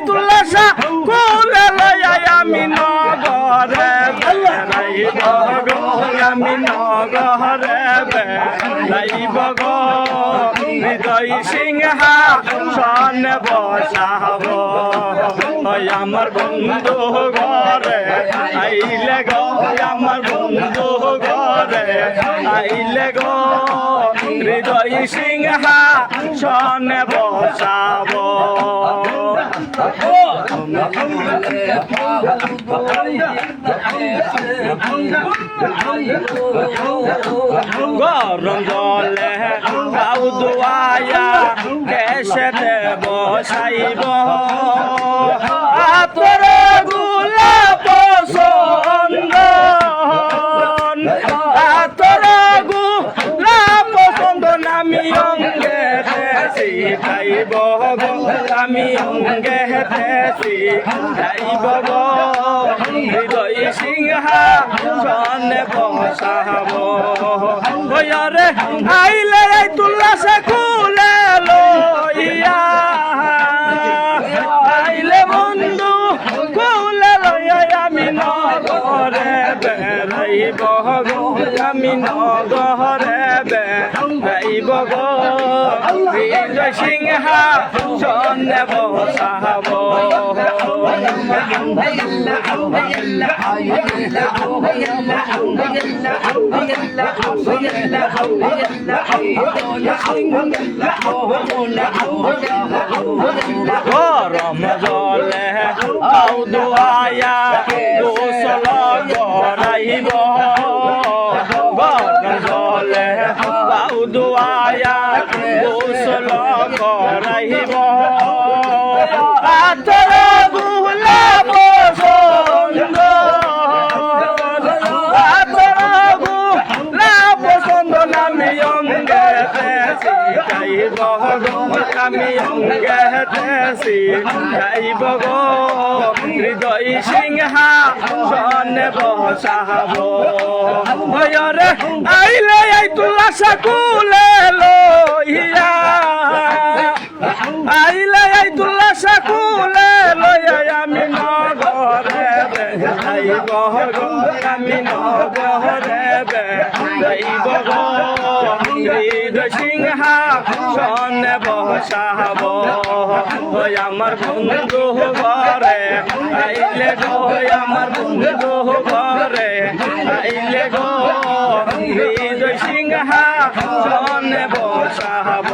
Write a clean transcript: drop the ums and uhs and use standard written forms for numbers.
Tulsa কুলে লইয়া আমি নগরে বেড়াইব গো আমি নগরে বেড়াইব গো হৃদয় সিংহাসন বসাব আমার বন্ধু ঘরে আইলে গো আমার বন্ধু ঘরে আইলে গো হৃদয় সিংহাসন বসাব গরম জলে গাও দুয়ায়া কেসেতে বসাইব তোর গোলাপ পছন্দ তোর গোলাপ পছন্দ আমি অঙ্গে শিখাইব গো আমি অঙ্গে শিখাইব গো হৃদয় সিংহাসন বসাব রে আইলে তুলসা কুলে লইয়া আইলে বন্ধু কুলে লইয়া আমি নগরে বেড়াইব গো আমি নগরে বেড়াইব গো হৃদয় সিংহাসন বসাব গরম জলে গাও দুয়ায়া গোসল করাইব গরম জলে গাও দুয়ায়া গোসল করাইব তোর গোলাপ পছন্দ তোর গোলাপ পছন্দ আমি অঙ্গে শিখাইব গো আমি অঙ্গে শিখাইব গো হৃদয় সিংহাসন বসাব রে আইলে তুলসা কুলে লইয়া আইলে তুলসা কুলে লইয়া আমি নগরে বেড়াইব গো আমি নগরে বেড়াইব গো হৃদয় সিংহাসন বসাব আমার বন্ধু ঘরে আইলে গো আমার বন্ধু ঘরে আইলে গো হৃদয় সিংহাসন বসাব